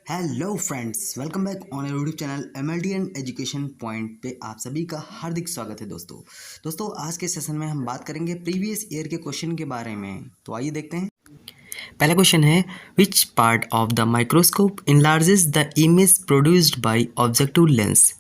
Hello friends, welcome back on YouTube channel MLD and education point पे आप सभी का हार्दिक स्वागत है। दोस्तों आज के सेशन में हम बात करेंगे प्रीवियस ईयर के क्वेश्चन के बारे में। तो आइए देखते हैं। पहला क्वेश्चन है, which part of the microscope enlarges the image produced by objective lens.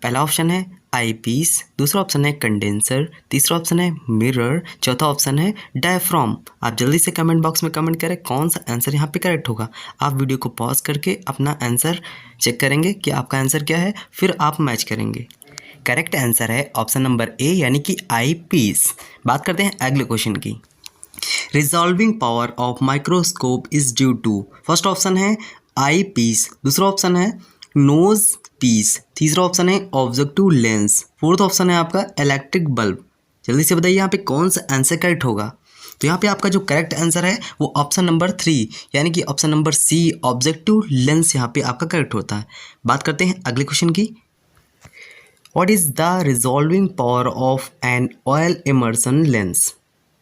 पहला ऑप्शन है आई पीस, दूसरा ऑप्शन है कंडेंसर, तीसरा ऑप्शन है मिरर, चौथा ऑप्शन है डायफ्राम। आप जल्दी से कमेंट बॉक्स में कमेंट करें कौन सा आंसर यहाँ पे करेक्ट होगा। आप वीडियो को पॉज करके अपना आंसर चेक करेंगे कि आपका आंसर क्या है, फिर आप मैच करेंगे। करेक्ट आंसर है ऑप्शन नंबर ए यानी कि आई पीस। बात करते हैं अगले क्वेश्चन की। Resolving power of microscope is due to. First option है आई पीस, दूसरा ऑप्शन है नोज पीस, तीसरा ऑप्शन है ऑब्जेक्टिव लेंस, फोर्थ ऑप्शन है आपका इलेक्ट्रिक बल्ब। जल्दी से बताइए यहाँ पे कौन सा आंसर करेक्ट होगा। तो यहाँ पे आपका जो करेक्ट आंसर है वो ऑप्शन नंबर 3 यानी कि option number C objective lens यहाँ पे आपका करेक्ट होता है। बात करते हैं अगले क्वेश्चन की। What is the resolving power of an oil immersion lens.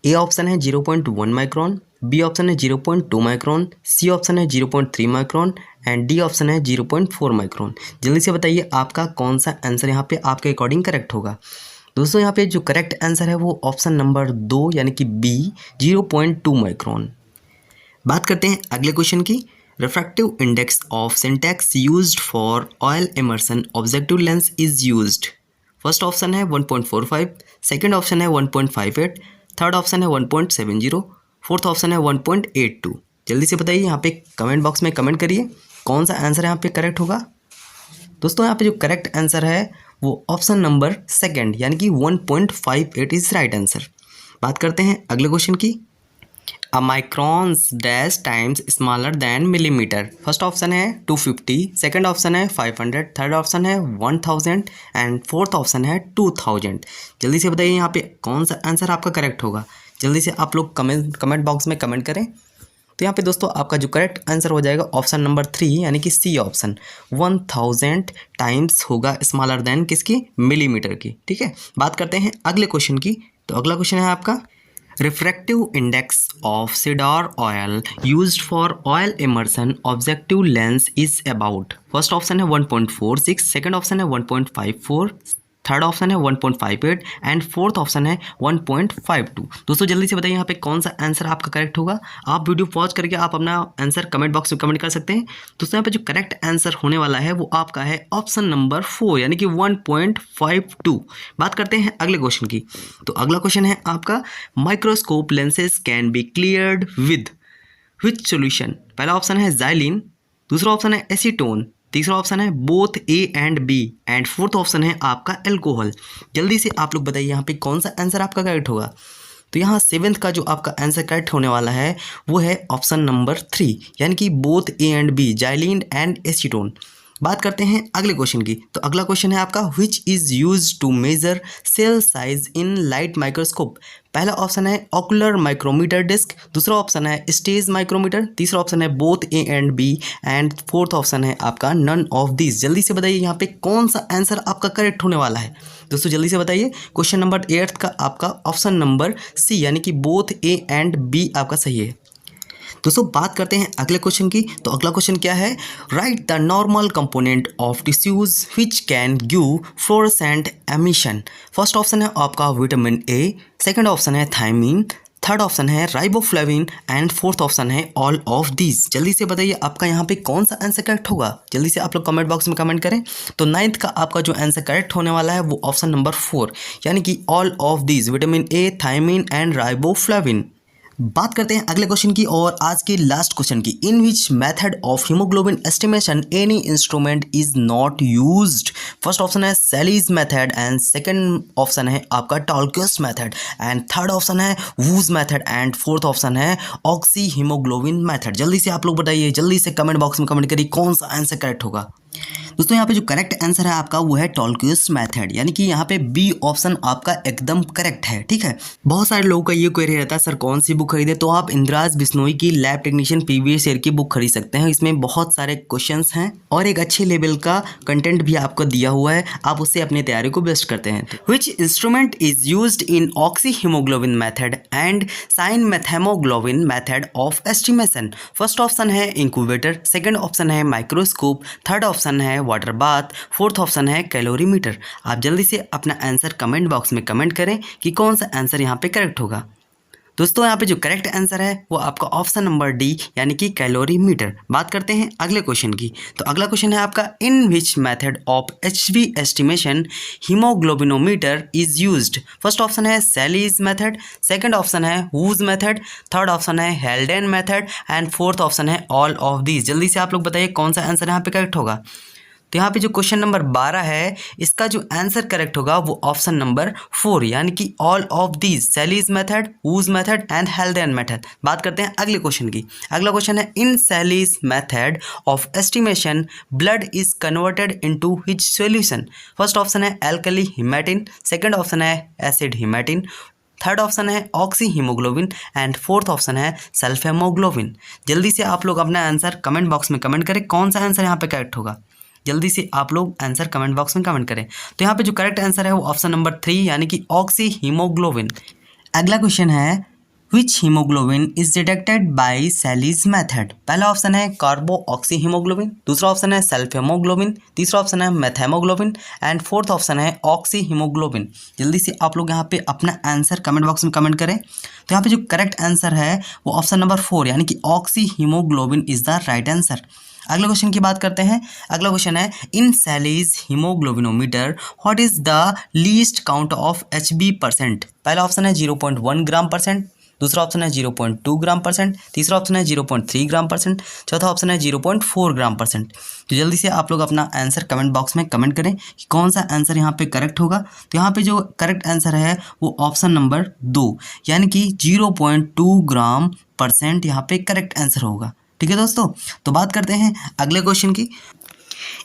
A option है 0.1 माइक्रॉन, बी ऑप्शन है 0.2 माइक्रॉन, सी ऑप्शन है 0.3 माइक्रॉन एंड डी ऑप्शन है 0.4 माइक्रॉन। जल्दी से बताइए आपका कौन सा आंसर यहाँ पे आपके अकॉर्डिंग करेक्ट होगा। दोस्तों यहाँ पे जो करेक्ट आंसर है वो ऑप्शन नंबर 2 यानी कि बी 0.2 माइक्रॉन। बात करते हैं अगले क्वेश्चन की। Refractive index of syntax used for oil immersion objective lens is used. First option है 1.45, सेकेंड ऑप्शन है 1.58, थर्ड ऑप्शन है 1.70, फोर्थ ऑप्शन है 1.82। जल्दी से बताइए यहाँ पे कमेंट बॉक्स में कमेंट करिए कौन सा आंसर यहाँ पे करेक्ट होगा। दोस्तों यहाँ पे जो करेक्ट आंसर है वो ऑप्शन नंबर सेकंड यानी कि 1.58 इज राइट आंसर। बात करते हैं अगले क्वेश्चन की। A micron's dash times smaller than millimetre. First option है 250, सेकंड ऑप्शन है 500, थर्ड ऑप्शन है 1000 एंड फोर्थ ऑप्शन है 2000। जल्दी से बताइए यहाँ पे कौन सा आंसर आपका करेक्ट होगा। जल्दी से आप लोग कमेंट बॉक्स में कमेंट करें। तो यहाँ पे दोस्तों आपका जो करेक्ट आंसर हो जाएगा ऑप्शन नंबर 3 यानी कि सी ऑप्शन 1000 टाइम्स होगा स्मॉलर देन किसकी, मिलीमीटर की। ठीक है, बात करते हैं अगले क्वेश्चन की। तो अगला क्वेश्चन है आपका, refractive index of cedar oil used for oil immersion objective lens is about. First option है 1.46, सेकंड ऑप्शन है 1.54, थर्ड ऑप्शन है 1.58 एंड फोर्थ ऑप्शन है 1.52। दोस्तों जल्दी से बताइए यहाँ पे कौन सा आंसर आपका करेक्ट होगा। आप वीडियो पॉज करके आप अपना आंसर कमेंट बॉक्स में कमेंट कर सकते हैं। दोस्तों यहाँ पे जो करेक्ट आंसर होने वाला है वो आपका है ऑप्शन नंबर 4 यानी कि 1.52। बात करते हैं अगले क्वेश्चन की। तो अगला क्वेश्चन है आपका, microscope lenses can be cleared with which solution. पहला ऑप्शन है ज़ाइलिन, दूसरा ऑप्शन है एसीटोन, तीसरा ऑप्शन है both A and B and fourth option है आपका एल्कोहल। जल्दी से आप लोग बताइए यहाँ पे कौन सा आंसर आपका करेक्ट होगा। तो यहाँ 7th का जो आपका आंसर करेक्ट होने वाला है वो है ऑप्शन नंबर 3 यानी कि both A and B, xylene and acetone. बात करते हैं अगले क्वेश्चन की। तो अगला क्वेश्चन है आपका, which is used to measure cell size in light microscope. पहला ऑप्शन है ऑकुलर माइक्रोमीटर डिस्क, दूसरा ऑप्शन है स्टेज माइक्रोमीटर, तीसरा ऑप्शन है both A and B and fourth option है आपका नन ऑफ दिस। जल्दी से बताइए यहाँ पे कौन सा आंसर आपका करेक्ट होने वाला है। दोस्तों जल्दी से बताइए। क्वेश्चन नंबर 8 का आपका ऑप्शन नंबर सी यानी कि बोथ ए एंड बी आपका सही है। दोस्तों बात करते हैं अगले क्वेश्चन की। तो अगला क्वेश्चन क्या है, right the normal component of tissues which can give fluorescent emission. First option है आपका विटामिन ए, सेकंड ऑप्शन है थायमिन, थर्ड ऑप्शन है राइबोफ्लेविन एंड फोर्थ ऑप्शन है ऑल ऑफ दीज। जल्दी से बताइए आपका यहाँ पे कौन सा आंसर करेक्ट होगा। जल्दी से आप लोग कमेंट बॉक्स में कमेंट करें। तो 9th का आपका जो आंसर करेक्ट होने वाला है वो ऑप्शन नंबर 4 यानी कि all of these, vitamin A, thiamine and riboflavin. बात करते हैं अगले क्वेश्चन की और आज की लास्ट क्वेश्चन की। In which method of haemoglobin estimation any instrument is not used. First option है Sahli's method and second option है आपका Tallqvist's method and third option है wu's method and fourth option है ऑक्सी हीमोग्लोबिन मेथड। जल्दी से आप लोग बताइए, जल्दी से कमेंट बॉक्स में कमेंट करिए कौन सा आंसर करेक्ट होगा। दोस्तों यहाँ पे जो करेक्ट आंसर है आपका वो है टॉल्कियस मेथड, यानी कि यहाँ पे बी ऑप्शन आपका एकदम करेक्ट है। ठीक है, बहुत सारे लोगों का ये क्वेरी रहता है सर कौन सी बुक खरीदे, तो आप इंद्राज बिश्नोई की लैब टेक्नीशियन प्रीवियस ईयर की बुक खरीद सकते हैं। इसमें बहुत सारे क्वेश्चंस हैं और एक अच्छे लेवल का कंटेंट भी आपको दिया हुआ है, आप उससे अपनी तैयारी को बेस्ट करते हैं। Which instrument is used in oxy haemoglobin method and cyan methaemoglobin method of estimation? First option है इंक्यूबेटर, सेकंड ऑप्शन है माइक्रोस्कोप, थर्ड ऑप्शन है वाटर बाथ, फोर्थ ऑप्शन है कैलोरीमीटर। आप जल्दी से अपना आंसर कमेंट बॉक्स में कमेंट करें कि कौन सा आंसर यहाँ पे करेक्ट होगा। दोस्तों यहाँ पे जो करेक्ट आंसर है वो आपका ऑप्शन नंबर डी यानी कि कैलोरीमीटर। बात करते हैं अगले क्वेश्चन की। तो अगला क्वेश्चन है आपका in which method of HB estimation haemoglobinometer is used? First option है सैलीज मेथड, सेकंड ऑप्शन है वूज मेथड, थर्ड ऑप्शन है Haldane method and fourth option है ऑल ऑफ दीज। जल्दी से आप लोग बताइए कौन सा आंसर यहाँ पे करेक्ट होगा। तो यहाँ पे जो क्वेश्चन नंबर 12 है इसका जो आंसर करेक्ट होगा वो ऑप्शन नंबर 4 यानी कि all of these, Sahli's method, wu's method and Haldane method. बात करते हैं अगले क्वेश्चन की। अगला क्वेश्चन है in Sahli's method of estimation blood is converted into his solution? First option है एल्कली हिमैटिन, सेकंड ऑप्शन है एसिड हिमैटिन, थर्ड ऑप्शन है oxy haemoglobin and fourth option है सल्फेमोग्लोबिन। जल्दी से आप लोग अपना आंसर कमेंट बॉक्स में कमेंट करें कौन सा आंसर यहाँ पे करेक्ट होगा। जल्दी से आप लोग आंसर कमेंट बॉक्स में कमेंट करें। तो यहाँ पे जो करेक्ट आंसर है वो ऑप्शन नंबर 3 यानी कि ऑक्सी हीमोग्लोबिन। अगला क्वेश्चन है which haemoglobin is detected by Sahli's method? पहला ऑप्शन है कार्बो ऑक्सी हीमोग्लोबिन, दूसरा ऑप्शन है सल्फेमोग्लोबिन, तीसरा ऑप्शन है मेथेमोग्लोबिन एंड फोर्थ ऑप्शन है ऑक्सी हीमोग्लोबिन। जल्दी से आप लोग यहाँ पे अपना आंसर कमेंट बॉक्स में कमेंट करें। तो यहाँ पे जो करेक्ट आंसर है वो ऑप्शन नंबर 4 यानी कि oxyhaemoglobin is the right answer. अगले क्वेश्चन की बात करते हैं। अगला क्वेश्चन है in Sahli's haemoglobinometer what is the least count of HB%? पहला ऑप्शन है 0.1 ग्राम परसेंट, दूसरा ऑप्शन है 0.2 ग्राम परसेंट, तीसरा ऑप्शन है 0.3 ग्राम परसेंट, चौथा ऑप्शन है 0.4 ग्राम परसेंट। तो जल्दी से आप लोग अपना आंसर कमेंट बॉक्स में कमेंट करें कि कौन सा आंसर यहाँ पे करेक्ट होगा। तो यहाँ पे जो करेक्ट आंसर है वो ऑप्शन नंबर 2 यानी कि 0.2 ग्राम परसेंट यहाँ पे करेक्ट आंसर होगा। ठीक है दोस्तों, तो बात करते हैं अगले क्वेश्चन की।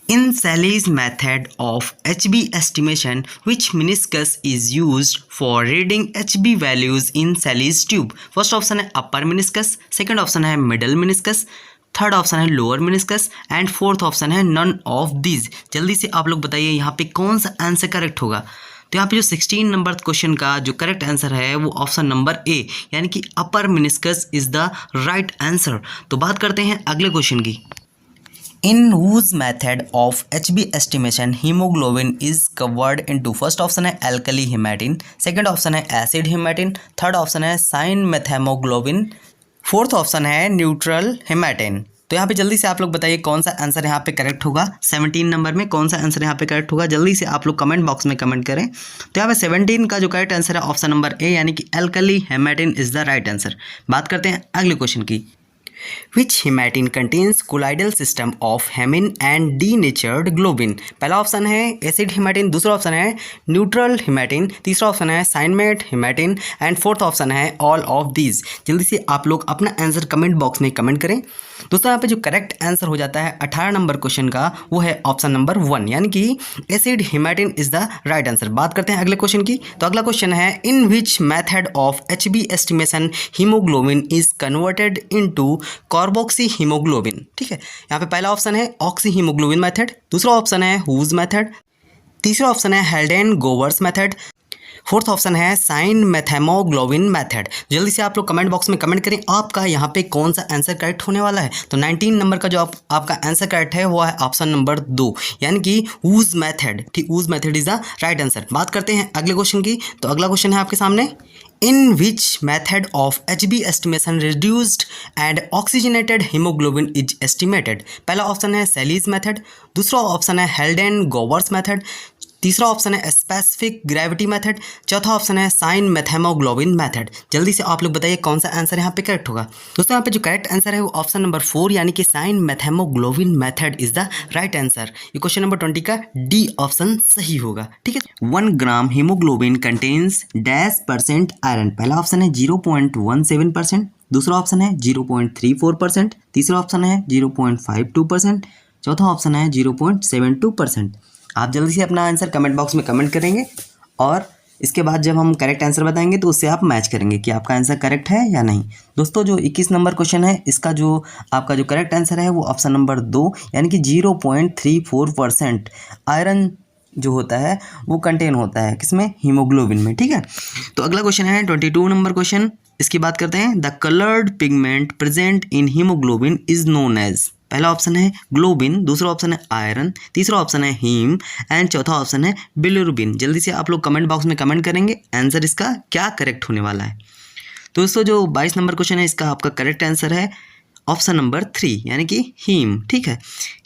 In Sahli's method of HB estimation which meniscus is used for reading HB values in Salley's tube? First option है अपर मिनिस्कस, सेकंड ऑप्शन है मिडल मिनिस्कस, थर्ड ऑप्शन है lower meniscus and fourth option है none of these. जल्दी से आप लोग बताइए यहाँ पे कौन सा आंसर करेक्ट होगा। तो यहाँ पे जो 16 नंबर क्वेश्चन का जो करेक्ट आंसर है वो ऑप्शन नंबर ए यानी कि upper meniscus is the right answer. तो बात करते हैं अगले क्वेश्चन की। In whose method of HB estimation hemoglobin is covered into? फर्स्ट ऑप्शन है एल्कली हिमैटिन, सेकंड ऑप्शन है एसिड हिमैटिन, थर्ड ऑप्शन है साइन मेथेमोग्लोबिन, फोर्थ ऑप्शन है न्यूट्रल हिमैटिन। तो यहाँ पे जल्दी से आप लोग बताइए कौन सा आंसर यहाँ पे करेक्ट होगा। 17 नंबर में कौन सा आंसर यहाँ पे करेक्ट होगा, जल्दी से आप लोग कमेंट बॉक्स में कमेंट करें। तो यहाँ पे 17 का जो करेक्ट आंसर है ऑप्शन नंबर ए यानी कि alkali haematin is the right answer. बात करते हैं अगले क्वेश्चन की। Which hematine contains colloidal system of hemin and denatured globin? पहला ऑप्शन है एसिड हिमैटिन, दूसरा ऑप्शन है न्यूट्रल हिमैटिन, तीसरा ऑप्शन है साइनमेट हिमैटिन एंड फोर्थ ऑप्शन है ऑल ऑफ दीज। जल्दी से आप लोग अपना आंसर कमेंट बॉक्स में कमेंट करें। दोस्तों यहाँ पे जो करेक्ट आंसर हो जाता है 18 नंबर क्वेश्चन का वो है ऑप्शन नंबर 1 यानी कि acid haematin is the right answer. बात करते हैं अगले क्वेश्चन की। तो अगला क्वेश्चन है in which method of HB estimation haemoglobin is converted into carboxy haemoglobin? ठीक है, यहाँ पे पहला ऑप्शन है ऑक्सी हीमोग्लोबिन मेथड, दूसरा ऑप्शन है हूज मेथड, तीसरा ऑप्शन है Haldane Gowers method, fourth option है साइन मेथेमोग्लोबिन मेथड। जल्दी से आप लोग कमेंट बॉक्स में कमेंट करें आपका यहाँ पे कौन सा आंसर करेक्ट होने वाला है। तो 19 नंबर का जो आपका आंसर करेक्ट है वो है ऑप्शन नंबर 2 यानी कि वूज मेथड। ठीक, whose method is the right answer. बात करते हैं अगले क्वेश्चन की। तो अगला क्वेश्चन है आपके सामने in which method of HB estimation reduced and oxygenated haemoglobin is estimated? पहला ऑप्शन है सैलीज मेथड, दूसरा ऑप्शन है हेल्डेन गोवर्स मेथड, तीसरा ऑप्शन है स्पेसिफिक ग्रेविटी मेथड, चौथा ऑप्शन है साइन मेथेमोग्लोबिन मेथड। जल्दी से आप लोग बताइए कौन सा आंसर यहाँ पे करेक्ट होगा। दोस्तों यहाँ पे जो करेक्ट आंसर है वो ऑप्शन नंबर 4 यानी कि cyan methaemoglobin method is the right answer. ये क्वेश्चन नंबर 20 का डी ऑप्शन सही होगा। ठीक है, 1 gram haemoglobin contains dash percent iron? पहला ऑप्शन है 0.17%, दूसरा ऑप्शन है 0.34%, तीसरा ऑप्शन है 0.52%, चौथा ऑप्शन है 0.72%। आप जल्दी से अपना आंसर कमेंट बॉक्स में कमेंट करेंगे और इसके बाद जब हम करेक्ट आंसर बताएंगे तो उससे आप मैच करेंगे कि आपका आंसर करेक्ट है या नहीं। दोस्तों जो 21 नंबर क्वेश्चन है इसका जो आपका जो करेक्ट आंसर है वो ऑप्शन नंबर 2 यानी कि 0.34% आयरन जो होता है वो कंटेन होता है किसमें, हीमोग्लोबिन में। ठीक है, तो अगला क्वेश्चन है 22 नंबर क्वेश्चन, इसकी बात करते हैं। The coloured pigment present in haemoglobin is known as. पहला ऑप्शन है ग्लोबिन, दूसरा ऑप्शन है आयरन, तीसरा ऑप्शन है हीम एंड चौथा ऑप्शन है बिलिरुबिन। जल्दी से आप लोग कमेंट बॉक्स में कमेंट करेंगे आंसर इसका क्या करेक्ट होने वाला है। तो दोस्तों जो 22 नंबर क्वेश्चन है इसका आपका करेक्ट आंसर है ऑप्शन नंबर 3 यानी कि हीम। ठीक है,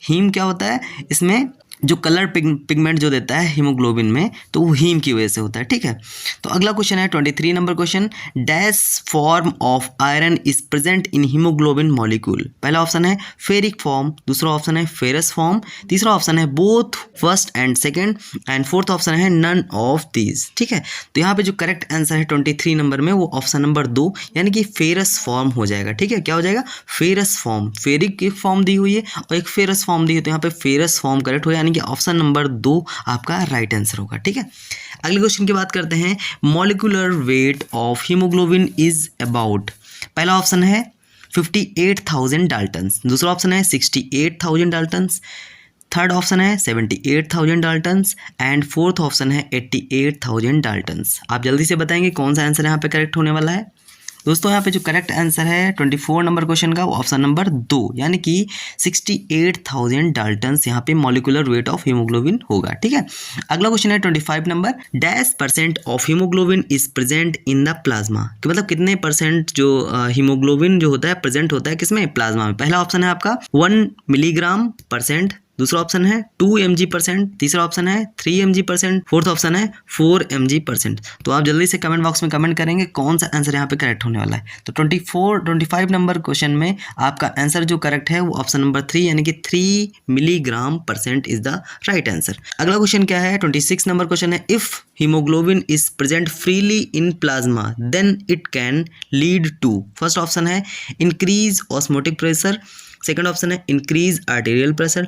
हीम क्या होता है, इसमें जो कलर पिगमेंट जो देता है हीमोग्लोबिन में तो वो हीम की वजह से होता है। ठीक है, तो अगला क्वेश्चन है 23 number question, dash form of iron is present in haemoglobin molecule. पहला ऑप्शन है फेरिक फॉर्म, दूसरा ऑप्शन है फेरस फॉर्म, तीसरा ऑप्शन है both first and second and fourth option है नन ऑफ दीज। ठीक है, तो यहाँ पे जो करेक्ट आंसर है 23 नंबर में वो ऑप्शन नंबर 2 यानी कि फेरस फॉर्म हो जाएगा। ठीक है, क्या हो जाएगा, फेरस फॉर्म। फेरिक की फॉर्म दी हुई है और एक फेरस फॉर्म दी हुई है, तो यहाँ पे फेरस फॉर्म करेक्ट हो यानी कि ऑप्शन नंबर 2 आपका राइट आंसर होगा। ठीक है, अगले क्वेश्चन की बात करते हैं। Molecular weight of haemoglobin is about. पहला ऑप्शन है 58,000 डाल्टन्स, दूसरा ऑप्शन है 68,000 डाल्टन्स, थर्ड ऑप्शन है 78,000 डाल्टन्स एंड फोर्थ ऑप्शन है 88,000 डाल्टन्स। आप जल्दी से बताएंगे कौन सा आंसर यहाँ पे करेक्ट होने वाला है। दोस्तों यहाँ पे जो करेक्ट आंसर है 24 नंबर क्वेश्चन का वो ऑप्शन नंबर 2 यानी कि 68,000 डाल्टन्स यहाँ पे मॉलिक्यूलर वेट ऑफ हीमोग्लोबिन होगा। ठीक है, अगला क्वेश्चन है 25 number, dash percent of haemoglobin is present in the plasma. कि मतलब कितने परसेंट जो हीमोग्लोबिन जो होता है प्रेजेंट होता है किसमें, प्लाज्मा में। पहला ऑप्शन है आपका 1 मिलीग्राम परसेंट, दूसरा ऑप्शन है 2 mg%, तीसरा ऑप्शन है 3 mg%, फोर्थ ऑप्शन है 4 mg%। तो आप जल्दी से कमेंट बॉक्स में कमेंट करेंगे कौन सा आंसर यहाँ पे करेक्ट होने वाला है। तो 25 नंबर क्वेश्चन में आपका आंसर जो करेक्ट है वो ऑप्शन नंबर 3 यानी कि 3 milligram percent is the right answer. अगला क्वेश्चन क्या है 26 नंबर क्वेश्चन है, if haemoglobin is present freely in plasma then it can lead to. First option है increase osmotic pressure, second option है increase arterial pressure,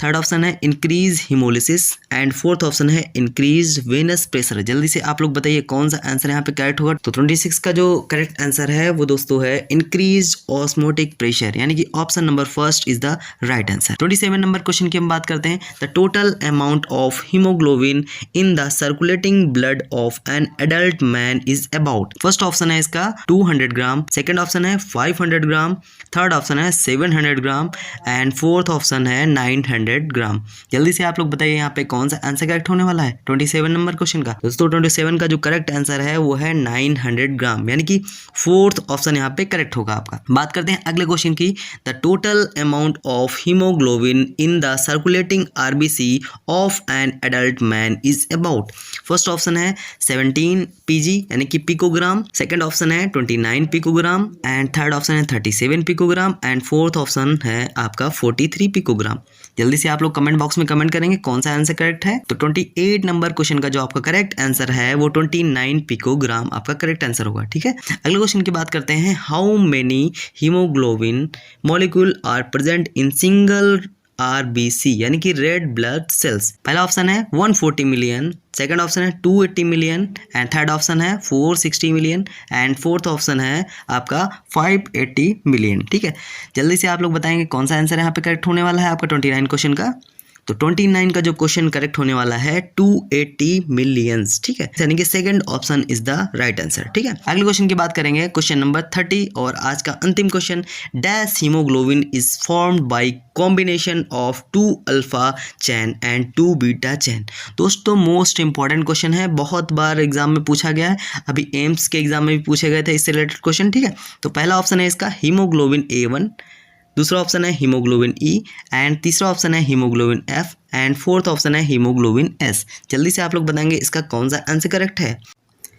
third option है increase haemolysis and fourth option है increase venous pressure. जल्दी से आप लोग बताइए कौन सा आंसर यहाँ पे करेक्ट होगा। तो 26 का जो करेक्ट आंसर है वो दोस्तों है इंक्रीज ऑस्मोटिक प्रेशर यानी कि option number first is the right answer. 27 number question की हम बात करते हैं। The total amount of haemoglobin in the circulating blood of an adult man is about. First option है इसका 200 ग्राम, सेकेंड ऑप्शन है 500 ग्राम, थर्ड ऑप्शन है 700 ग्राम एंड फोर्थ ऑप्शन है 900 ग्राम। जल्दी से आप लोग बताइए यहाँ पे कौन सा आंसर करेक्ट होने वाला है 27 नंबर क्वेश्चन का। दोस्तों 27 का जो करेक्ट आंसर है वो है 900 ग्राम यानी कि फोर्थ ऑप्शन यहाँ पे करेक्ट होगा आपका। बात करते हैं अगले क्वेश्चन की। The total amount of haemoglobin in the circulating RBC of an adult man is about. First option है 17 pg यानी कि पिकोग्राम, सेकेंड ऑप्शन है 29 पिकोग्राम एंड थर्ड ऑप्शन है 37 पिकोग्राम एंड फोर्थ ऑप्शन है आपका 43 पिकोग्राम। जल्दी से आप लोग कमेंट बॉक्स में कमेंट करेंगे कौन सा आंसर करेक्ट है। तो 28 नंबर क्वेश्चन का जो आपका करेक्ट आंसर है वो 29 पिकोग्राम आपका करेक्ट आंसर होगा। ठीक है, अगले क्वेश्चन की बात करते हैं। How many haemoglobin molecule are present in single RBC यानी कि रेड ब्लड सेल्स। पहला ऑप्शन है 140 मिलियन, सेकंड ऑप्शन है 280 मिलियन एंड थर्ड ऑप्शन है 460 मिलियन एंड फोर्थ ऑप्शन है आपका 580 मिलियन। ठीक है, जल्दी से आप लोग बताएंगे कौन सा आंसर यहाँ पे करेक्ट होने वाला है आपका 29 क्वेश्चन का। तो 29 का जो क्वेश्चन करेक्ट होने वाला है 280 मिलियंस। ठीक है, यानी कि second option is the right answer. ठीक है, अगले क्वेश्चन की बात करेंगे क्वेश्चन नंबर 30 और आज का अंतिम question. Dash haemoglobin is formed by combination of 2 alpha chain and 2 beta chain. दोस्तों मोस्ट इंपॉर्टेंट क्वेश्चन है, बहुत बार एग्जाम में पूछा गया है, अभी एम्स के एग्जाम में भी पूछे गए थे इससे रिलेटेड क्वेश्चन। ठीक है, तो पहला ऑप्शन है इसका हीमोग्लोबिन A1, दूसरा ऑप्शन है हीमोग्लोबिन E एंड तीसरा ऑप्शन है haemoglobin F and fourth option है हीमोग्लोबिन S। जल्दी से आप लोग बताएंगे इसका कौन सा आंसर करेक्ट है।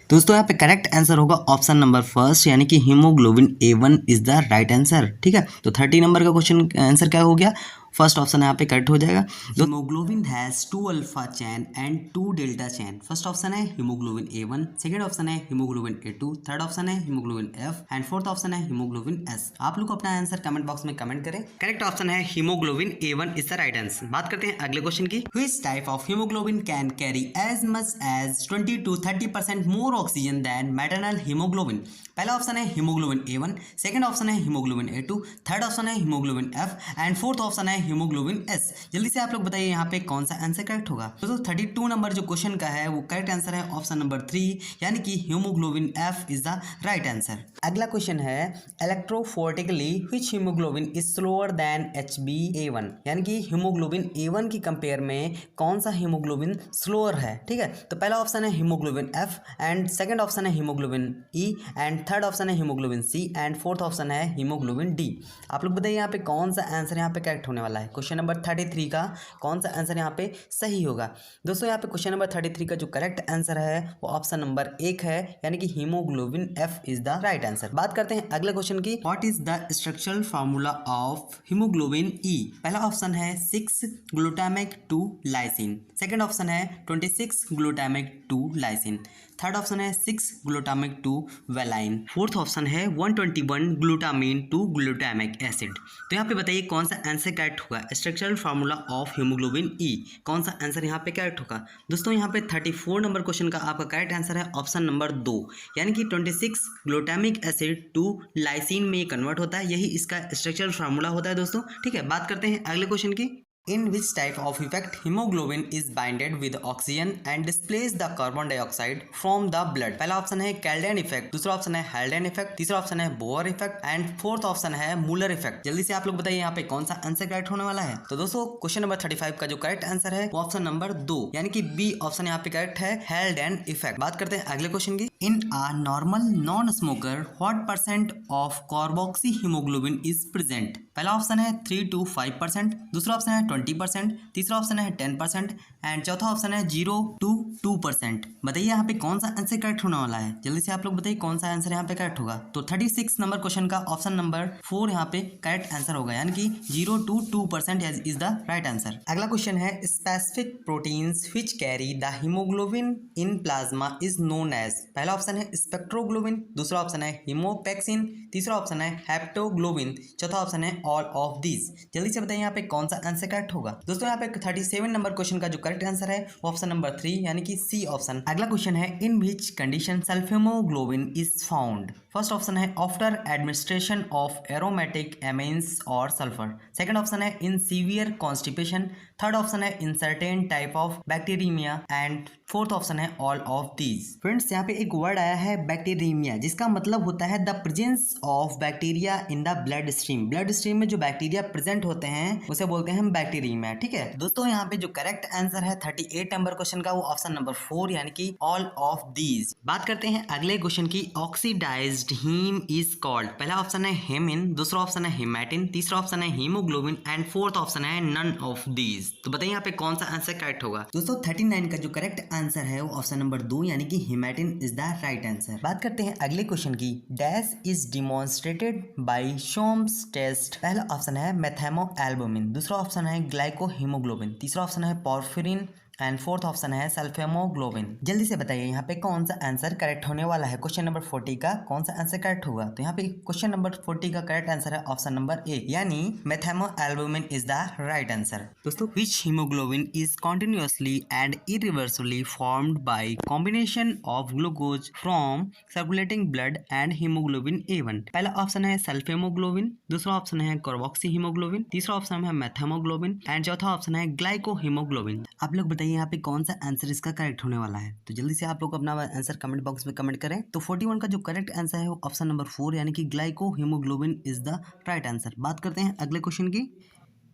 दोस्तों यहाँ पे करेक्ट आंसर होगा ऑप्शन नंबर फर्स्ट यानी कि haemoglobin A1 is the right answer. ठीक है, तो 30 नंबर का क्वेश्चन आंसर क्या हो गया, फर्स्ट ऑप्शन यहाँ पे करेक्ट हो जाएगा। Haemoglobin has 2 alpha chain and 2 delta chain. First option है हीमोग्लोबिन A1, सेकंड ऑप्शन है हीमोग्लोबिन A2, थर्ड ऑप्शन है haemoglobin F and fourth option है हीमोग्लोबिन S। आप लोग अपना आंसर कमेंट बॉक्स में कमेंट करें। करेक्ट ऑप्शन है haemoglobin A1 is the right answer. बात करते हैं अगले क्वेश्चन की। Which type of haemoglobin can carry as much as 20 to 30% more oxygen than maternal haemoglobin. पहला ऑप्शन है हीमोग्लोबिन A1, सेकंड ऑप्शन है हीमोग्लोबिन A2, थर्ड ऑप्शन है haemoglobin F and fourth option है हीमोग्लोबिन S। जल्दी से आप लोग बताइए यहाँ पे कौन सा आंसर करेक्ट होगा। दोस्तों 32 नंबर जो क्वेश्चन का है वो करेक्ट आंसर है ऑप्शन नंबर 3 यानी कि haemoglobin F is the right answer. अगला क्वेश्चन है electrophoretically which haemoglobin is slower than HbA1, यानी कि हीमोग्लोबिन A1 की कंपेयर में कौन सा हीमोग्लोबिन स्लोअर है। ठीक है, तो पहला ऑप्शन है haemoglobin F and second option है haemoglobin E and third option है haemoglobin C and fourth option है हीमोग्लोबिन D। आप लोग बताइए यहाँ पे कौन सा आंसर यहाँ पे करेक्ट होने वाला है। क्वेश्चन नंबर 33 का कौन सा आंसर यहाँ पे सही होगा। दोस्तों यहाँ पे क्वेश्चन नंबर 33 का जो करेक्ट आंसर है वो ऑप्शन नंबर 1 है, यानी कि haemoglobin F is the right answer. बात करते हैं अगले क्वेश्चन की। What is the structural formula of haemoglobin E। पहला ऑप्शन है 6 ग्लूटामिक 2 लाइसिन, सेकंड ऑप्शन है 26 ग्लूटामिक 2 लाइसिन, थर्ड ऑप्शन है 6 ग्लूटामिक 2 वेलाइन, फोर्थ ऑप्शन है 121 ग्लूटामिन 2 ग्लूटामिक एसिड। तो यहाँ पे बताइए कौन सा आंसर करेक्ट होगा। Structural formula of haemoglobin E कौन सा आंसर यहाँ पे करेक्ट होगा। दोस्तों यहाँ पे 34 नंबर क्वेश्चन का आपका करेक्ट आंसर है ऑप्शन नंबर 2, यानी कि 26 ग्लूटामिक एसिड 2 लाइसिन में ये कन्वर्ट होता है, यही इसका स्ट्रक्चरल फार्मूला होता है दोस्तों। ठीक है, बात करते हैं अगले क्वेश्चन की। In which type of effect hemoglobin is binded with oxygen and displays the carbon dioxide from the blood। पहला ऑप्शन है कैल्डेन इफेक्ट, दूसरा ऑप्शन है हेल्डेन इफेक्ट, तीसरा ऑप्शन है Bohr effect and fourth option है मूलर इफेक्ट। जल्दी से आप लोग बताइए यहाँ पे कौन सा आंसर करेक्ट होने वाला है। तो दोस्तों क्वेश्चन नंबर 35 का जो करेक्ट आंसर है वो ऑप्शन नंबर 2 यानी कि बी ऑप्शन यहाँ पे करेक्ट है, हेल्डेन इफेक्ट। बात करते हैं अगले क्वेश्चन की। In a normal non smoker what percent of carboxy haemoglobin is present. पहला ऑप्शन है 3 to 5%, दूसरा ऑप्शन है 20%, तीसरा ऑप्शन है 10% एंड चौथा ऑप्शन है 0 to 2%। बताइए यहाँ पे कौन सा आंसर करेक्ट होने वाला है। जल्दी से आप लोग बताइए कौन सा आंसर यहाँ पे करेक्ट होगा। तो 36 नंबर क्वेश्चन का ऑप्शन नंबर 4 यहाँ पे करेक्ट आंसर होगा, यानी कि 0 to 2% is the right answer. अगला क्वेश्चन है specific proteins which carry the haemoglobin in plasma is known as. पहला ऑप्शन है स्पेक्ट्रोग्लोबिन, दूसरा ऑप्शन है हीमोपेक्सिन, तीसरा ऑप्शन है हेप्टोग्लोबिन, चौथा ऑप्शन है ऑल ऑफ दीज। जल्दी से बताइए यहाँ पे कौन सा आंसर करेक्ट होगा। दोस्तों यहाँ पे 37 नंबर क्वेश्चन का जो करेक्ट आंसर है वो ऑप्शन नंबर 3 यानी कि सी ऑप्शन। अगला क्वेश्चन है in which condition sulphaemoglobin is found. First option है after administration of aromatic amines और सल्फर, सेकंड ऑप्शन है in severe constipation, third option है in certain type of bacteria and fourth option है all of these. Friends यहाँ पे एक word आया है बैक्टीरिया, जिसका मतलब होता है the presence of bacteria in the blood stream. Blood stream में जो बैक्टीरिया प्रेजेंट होते हैं उसे बोलते हैं बैक्टीरिया। ठीक है दोस्तों, यहाँ पे जो करेक्ट आंसर है 38 नंबर क्वेश्चन का वो ऑप्शन नंबर 4 यानी कि ऑल ऑफ दीज। बात करते हैं अगले क्वेश्चन की। Oxidised haem is called. पहला ऑप्शन है हेमिन, दूसरा ऑप्शन है हेमेटिन, तीसरा ऑप्शन है हीमोग्लोबिन एंड फोर्थ ऑप्शन है नन ऑफ दीज। तो बताइए यहाँ पे कौन सा आंसर करेक्ट होगा। दोस्तों 39 का जो करेक्ट आंसर है वो ऑप्शन नंबर 2 यानी कि haematin is the right answer. बात करते हैं अगले क्वेश्चन की। Dash is demonstrated by Schumm's test. पहला ऑप्शन है मेथामोएल्बुमिन, दूसरा ऑप्शन है ग्लाइकोहीमोग्लोबिन, तीसरा ऑप्शन है पोर्फिरिन एंड फोर्थ ऑप्शन है सल्फेमोग्लोबिन। जल्दी से बताइए यहाँ पे कौन सा आंसर करेक्ट होने वाला है। क्वेश्चन नंबर 40 का कौन सा आंसर करेक्ट होगा। तो यहाँ पे क्वेश्चन नंबर 40 का करेक्ट आंसर है ऑप्शन नंबर ए यानी मेथामोएल्बुमिन इज द राइट आंसर। दोस्तों which haemoglobin is continuously and irreversibly formed by combination of glucose from circulating blood and haemoglobin A1। पहला ऑप्शन है सल्फेमोग्लोबिन, दूसरा ऑप्शन है कार्बोक्सी हीमोग्लोबिन, तीसरा option है मेथामोग्लोबिन and चौथा ऑप्शन है ग्लाइकोहीमोग्लोबिन। आप लोग यहाँ पे कौन सा आंसर इसका करेक्ट होने वाला है। तो जल्दी से आप लोग अपना आंसर कमेंट बॉक्स में कमेंट करें। तो 41 का जो करेक्ट आंसर है वो ऑप्शन नंबर 4 यानी कि glycohaemoglobin is the right answer. बात करते हैं अगले क्वेश्चन की।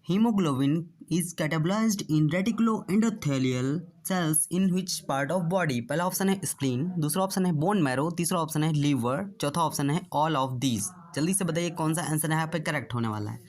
Haemoglobin is catabolised in reticulo endothelial cells in which part of body. पहला ऑप्शन है स्प्लीन, दूसरा ऑप्शन है बोन मैरो, तीसरा ऑप्शन है लीवर, चौथा ऑप्शन है ऑल ऑफ दीज। जल्दी से बताइए कौन सा आंसर यहाँ पे करेक्ट होने वाला है।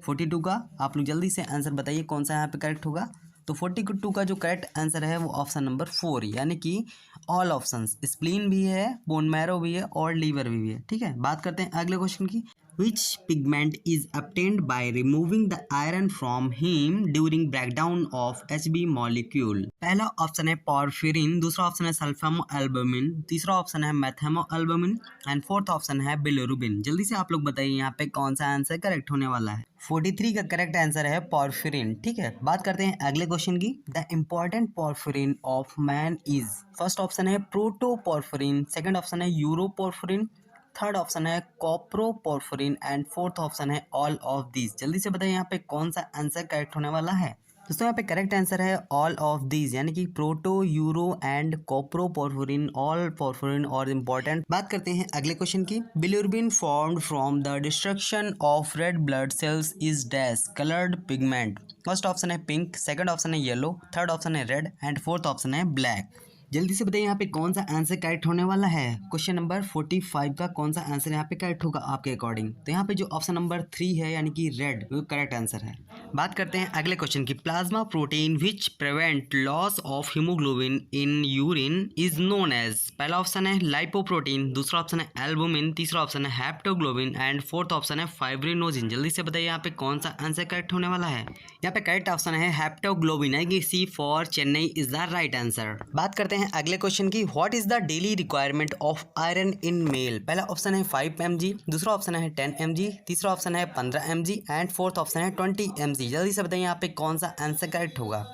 42 का आप लोग जल्दी से आंसर बताइए कौन सा यहाँ पे करेक्ट होगा। तो 42 का जो करेक्ट आंसर है वो ऑप्शन नंबर 4 यानी कि ऑल ऑप्शंस। स्प्लीन भी है, बोन मैरो भी है और लीवर भी है। ठीक है, बात करते हैं अगले क्वेश्चन की। which pigment is obtained by removing the iron from heme during breakdown of Hb molecule? पहला ऑप्शन है पॉर्फिरिन, दूसरा ऑप्शन है सल्फामोअल्बुमिन, तीसरा ऑप्शन है मेथामोअल्बुमिन एंड फोर्थ ऑप्शन है बिलिरुबिन। जल्दी से आप लोग बताइए यहाँ पे कौन सा आंसर करेक्ट होने वाला है। 43 का करेक्ट आंसर है पॉर्फिरिन। ठीक है, बात करते हैं अगले क्वेश्चन की। The important porphyrin of man is, first option है प्रोटोपॉर्फिरिन, सेकंड ऑप्शन है यूरोपॉर्फिरिन, थर्ड ऑप्शन है कॉप्रोपॉर्फिरिन एंड फोर्थ ऑप्शन है ऑल ऑफ दीज। जल्दी से बताइए यहाँ पे कौन सा आंसर करेक्ट होने वाला है। दोस्तों यहाँ पे करेक्ट आंसर है ऑल ऑफ दीज, यानी कि प्रोटो, यूरो एंड कॉप्रोपॉर्फिरिन, ऑल पॉर्फिरिन और इम्पोर्टेंट। बात करते हैं अगले क्वेश्चन की। Bilirubin formed from the destruction of red blood sales is dash coloured pigment. First option है पिंक, सेकंड ऑप्शन है येलो, थर्ड ऑप्शन है रेड एंड फोर्थ ऑप्शन है ब्लैक। जल्दी से बताइए यहाँ पे कौन सा आंसर करेक्ट होने वाला है। क्वेश्चन नंबर 45 का कौन सा आंसर यहाँ पे करेक्ट होगा आपके अकॉर्डिंग। तो यहाँ पे जो ऑप्शन नंबर 3 है यानी कि रेड, वो करेक्ट आंसर है। बात करते हैं अगले क्वेश्चन की। Plasma protein which prevent loss of haemoglobin in urine is known as. पहला ऑप्शन है लाइपोप्रोटीन, दूसरा ऑप्शन है एल्बुमिन, तीसरा ऑप्शन है हेप्टोग्लोबिन एंड फोर्थ ऑप्शन है फाइब्रिनोजिन। जल्दी से बताइए यहाँ पे कौन सा आंसर करेक्ट होने वाला है। यहाँ पे करेक्ट ऑप्शन है हेप्टोग्लोबिन, है कि C for Chennai is the right answer. बात करते हैं अगले क्वेश्चन की। What is the daily requirement of iron in male. पहला ऑप्शन है 5 mg, दूसरा ऑप्शन है 10 mg, तीसरा ऑप्शन है 15 mg एंड फोर्थ ऑप्शन है 20 mg। जल्दी से बताइए यहाँ पे कौन सा आंसर करेक्ट होगा।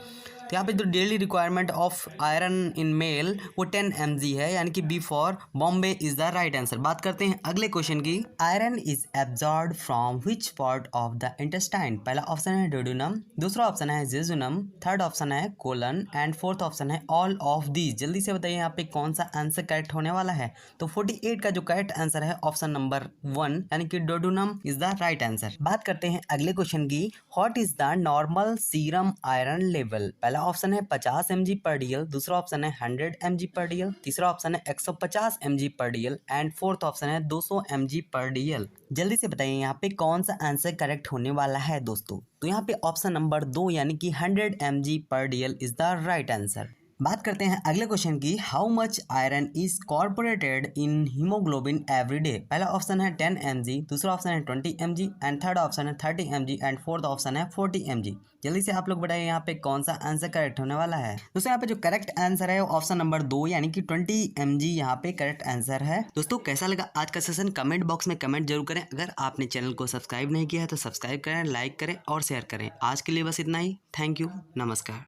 तो यहाँ पे जो daily requirement of iron in male वो 10 mg है, यानी कि B for Bombay is the right answer. बात करते हैं अगले क्वेश्चन की। Iron is absorb from which part of the intestine. पहला ऑप्शन है डोडुनम, दूसरा ऑप्शन है जेजुनम, थर्ड ऑप्शन है कोलन एंड फोर्थ ऑप्शन है ऑल ऑफ दीज। जल्दी से बताइए यहाँ पे कौन सा आंसर करेक्ट होने वाला है। तो 48 का जो करेक्ट आंसर है ऑप्शन नंबर 1, यानी कि डोडुनम इज द राइट आंसर। बात करते हैं अगले क्वेश्चन की। What is the normal serum iron level. पहला ऑप्शन है 50 mg पर डीएल, दूसरा ऑप्शन है 100 mg पर डीएल, तीसरा ऑप्शन है 150 mg पर डीएल एंड फोर्थ ऑप्शन है 200 mg पर डीएल। जल्दी से बताइए यहाँ पे कौन सा आंसर करेक्ट होने वाला है दोस्तों। तो यहाँ पे ऑप्शन नंबर 2 यानी कि 100 mg पर DL is the right answer. बात करते हैं अगले क्वेश्चन की। How much iron is corporated in haemoglobin every day. पहला ऑप्शन है 10 mg, दूसरा ऑप्शन है 20 mg एंड थर्ड ऑप्शन है 30 mg एंड फोर्थ ऑप्शन है 40 mg। जल्दी से आप लोग बताइए यहाँ पे कौन सा आंसर करेक्ट होने वाला है। दोस्तों यहाँ पे जो करेक्ट आंसर है ऑप्शन नंबर 2 यानी कि 20 mg यहाँ पे करेक्ट आंसर है। दोस्तों कैसा लगा आज का सेशन, कमेंट बॉक्स में कमेंट जरूर करें। अगर आपने चैनल को सब्सक्राइब नहीं किया है तो सब्सक्राइब करें, लाइक करें और शेयर करें। आज के लिए बस इतना ही। थैंक यू, नमस्कार।